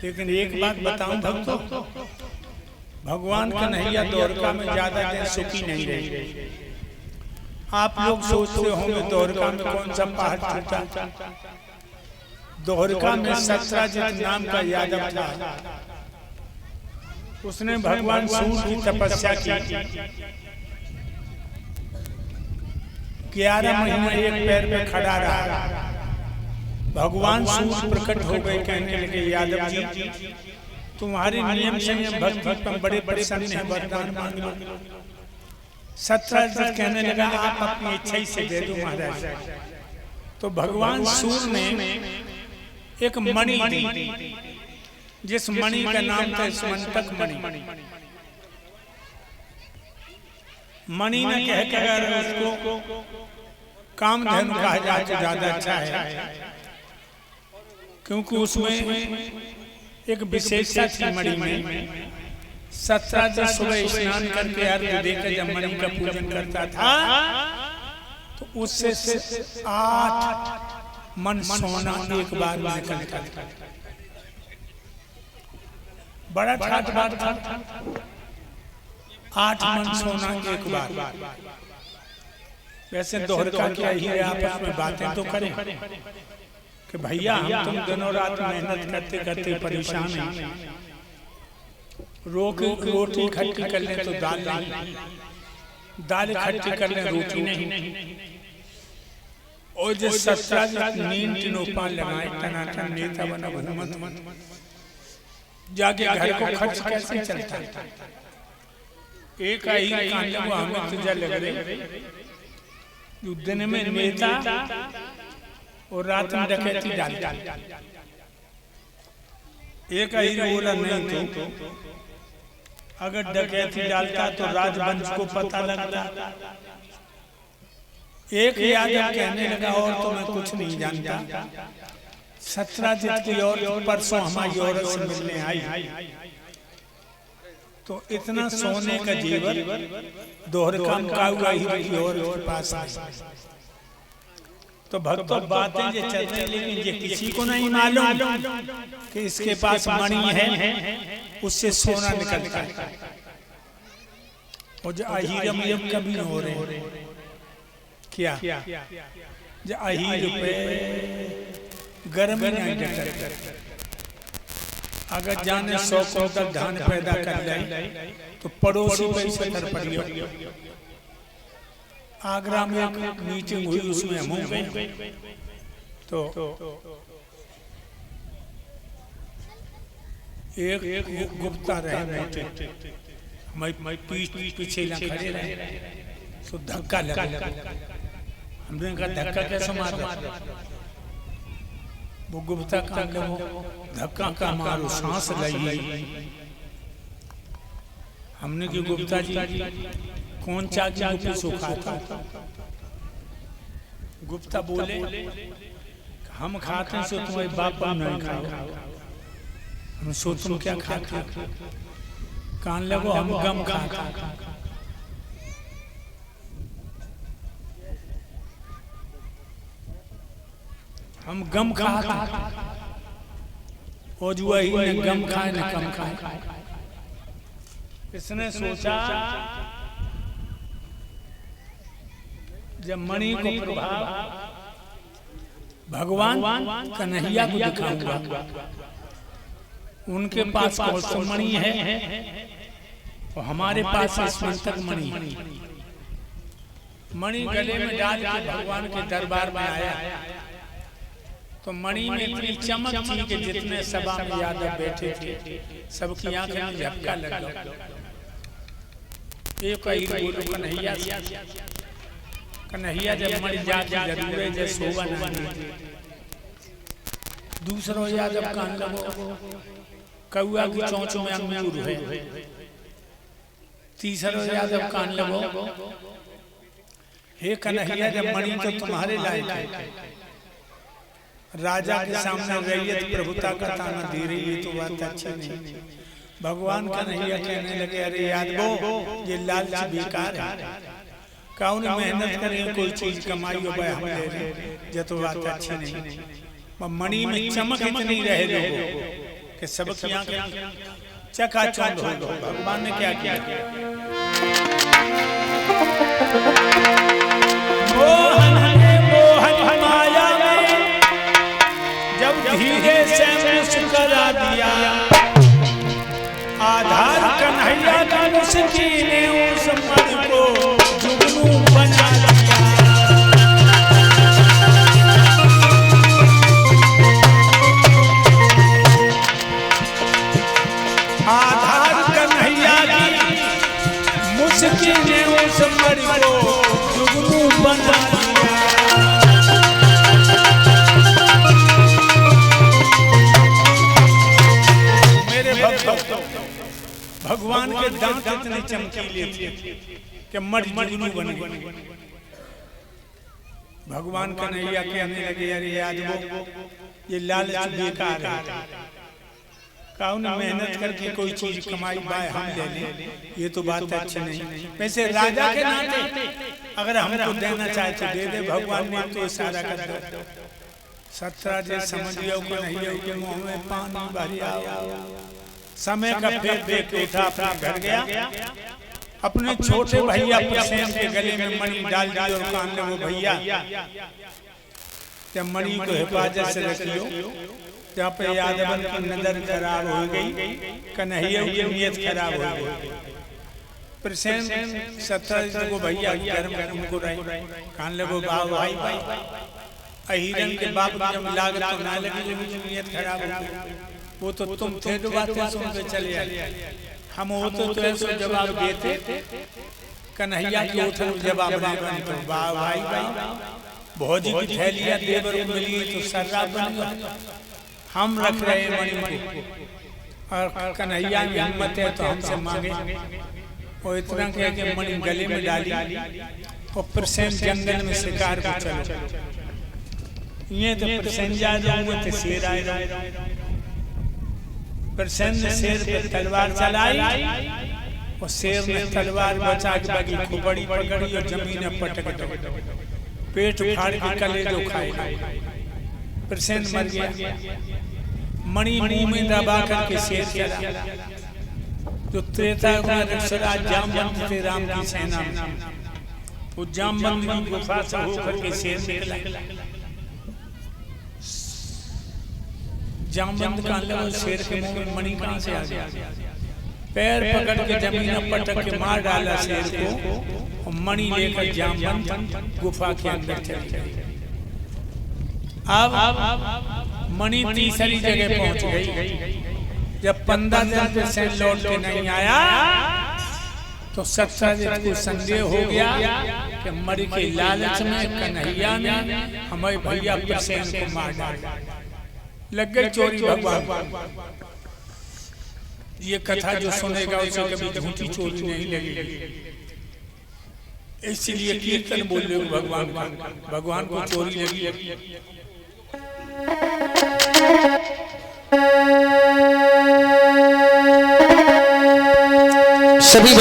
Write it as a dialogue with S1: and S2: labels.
S1: लेकिन एक बात बताऊं भक्तों, भगवान कन्हैया द्वारका में ज्यादा दिन सुखी नहीं रहे। आप लोग सोचते होंगे द्वारका में कौन सा पहाड़ टूटा? द्वारका में सत्राजित नाम का यादव था, उसने भगवान सूर्य की तपस्या की। 11 महीने एक पैर पे खड़ा रहा। भगवान सूर्य प्रकट हो गए, कहने लगे यादव जी तुम्हारे नियम संयम भक्ति पर बड़े प्रसन्न हैं, वरदान मांग लो। सत्राजित कहने लगा आप अपनी इच्छा ही से दे दो महाराज। तो भगवान सूर्य ने एक मणि दी, जिस मणि का नाम था स्मंतक मणि। मणि ने कह के अगर उसको कामधेनु कहा जाए तो ज्यादा अच्छा है, क्योंकि उसमें एक विशेषता थी मणि में। सत्राजित सुबह स्नान करके अर्घ्य देकर जब मणि का पूजन करता था तो उससे 8 मन सोना एक बार में निकलता था। बड़ा ठाट बात था, 8 मन सोना एक बार। वैसे द्वारका क्या ही आपस में बातें तो करें कि भैया हम तुम दिनों रात मेहनत करते करते परेशान हैं, रोटी खट्टी कर ले तो दाल नहीं, दाल खट्टी कर ले रोटी नहीं। और जो सत्राजित नींद टिनोपा लगाए टनाटन नेता बना घूमत जाके घर को खर्च कैसे चलता? एक ही कांड को हमें तुझे लग रही, दिन में नेता और रात में डकैती डालता। एक ही बोला नहीं तो अगर डकैती डालता तो राजवंश को पता लगता। एक यादव कहने लगा और तो मैं कुछ नहीं जानता, सत्राजित की और परसों हमारी औरत से मिलने आई तो इतना सोने का जेवर द्वारका का हुआ ही और के पास आया। तो भक्तों बातें जो चल रही, लेकिन ये किसी को नहीं मालूम कि इसके पास मणि है, उससे सोना निकलता है। और जो अहीरम यम कभी हो रहे क्या, जो अहीर पे गर्मी नहीं डरता। अगर जाने 100 क्विंटल धान पैदा कर ले तो पड़ोसी पे इसे कर पड़ियो। आगरा में एक मीटिंग हुई, उसमें हम गए तो एक गुप्ता रहे बैठे, मैं पीछे ना खड़े रहे तो धक्का लगा। हमने कहा धक्का कैसे मार? वो गुप्ता का धक्का का मारो, सांस लगी। हमने की गुप्ता जी कौन चाची सुखा था? गुप्ता बोले हम खाते सो तुम्हारे बाप नहीं खाओ। हम सो तुम क्या खाते? कान लगो हम गम खाते। हम गम खाते और जो ही न गम खाए न कम खाए। इसने सोचा जब मणि को प्रभाव भगवान कन्हैया को दिखाऊंगा, उनके पास कौन मणि है और हमारे पास स्मंतक मणि। मणि गले में डाल के भगवान के दरबार में आया तो मणि में इतनी चमक थी कि जितने सभा में यादव बैठे थे सबकी आंखें में झपका लगा। एक ही बोलो कन्हैया, कन्हैया जब मर जाती जरूर है जैसे शोभा नहीं। दूसरों यादव कान लगो कौआ की चोंच में अंगूर है। तीसरों यादव कान लगो हे कन्हैया जब मणि तो तुम्हारे लायक है, राजा के सामने रैयत प्रभुता का ताना दे रही है तो बात अच्छी नहीं। भगवान कन्हैया कहने लगे अरे यादवो ये लालच बेकार है, काउन मेहनत करें कोई चीज कमाई हो भाई हम ले रहे ये तो बात अच्छी नहीं। मणि में चमक इतनी रहे लोगों कि सबकी आंखें चकाचौंध हो गई। भगवान ने क्या किया? मोहन ने मोहन माया में जब धीरे से मुस्कुरा दिया, आधार कन्हैया का मुस्की ने उस मन को जुगनू बना दिया। आधार कन्हैया की मुस्की ने उस मन को जुगनू बना दिया। मेरे भक्तों, भगवान के दांत इतने चमकीले थे कि मर्द जुगनू बन गए। भगवान कन्हैया कहने लगे अरे यादवो ये लालच बेकार है। काउन मेहनत करके कोई चीज कमाई बाय हम ले लें ये तो बात अच्छी नहीं। वैसे राजा के नाते अगर हमको देना चाहे तो दे दे। भगवान ने तो इशारा कर दो। सत्रा समझ लियो कन्हैया के मुंह में पानी भर आओ। समय का फेर देख के उठा अपना घर गया। अपने छोटे भैया प्रसेन के गले में मणि डाल दिया और कान ले वो भैया जब मणि को हिफाजत से रखियो। जहाँ पे यादवन की नजर खराब हो गई, कन्हैया की नीयत खराब हो गई। प्रसेन सत्रा को भैया घर में उनको कान ले वो भाई भाई अहिरन के बाप जब लागत तो ना लगी नीयत खराब हो गई। वो तो तुम थे जो बातें सुन के चले आए। हम हो तो ऐसे जवाब देते। कन्हैया की उठन जवाब नहीं तो भाई भाई भौजी की थैलियां देवर को मिली तो शराब बन गई। हम रख रहे हैं मणि को और कन्हैया की हिम्मत है तो हमसे मांगे। और इतना कह के मणि गले में डाली और प्रसेन जंगल में शिकार को चलो। ये तो प्रसेन जा जाऊंगे तो शेर आएगा। प्रसेन ने शेर पे तलवार चलाई और शेर ने तलवार बचा के बाकी खोपड़ी पकड़ी और जमीन में पटक दो। पेट फाड़ के कलेजो खाए। प्रसेन मर गया। मणि मुंह में दबा करके शेर चला। जो त्रेता युग में ऋषराज जामवंत थे राम की सेना में, वो जामवंत की गुफा से होकर के शेर निकला। जामवंत का अंदर शेर के मुंह में मणि कहां से आ गया? पैर पकड़ के जमीन पर पटक के मार डाला शेर को और मणि लेकर जामवंत गुफा के अंदर चले गए। अब मणि तीसरी जगह पहुंच गई। जब 15 दिन पे से लौट के नहीं आया तो सत्संग को संदेह हो गया कि मणि के लालच में कन्हैया ने हमारे भैया प्रसेन को मार डाला। लग गई चोरी भगवान। ये कथा जो सुनेगा उसे कभी झूठी चोरी नहीं लगेगी। इसलिए कीर्तन बोल रहे हो भगवान को चोरी लगी।
S2: सभी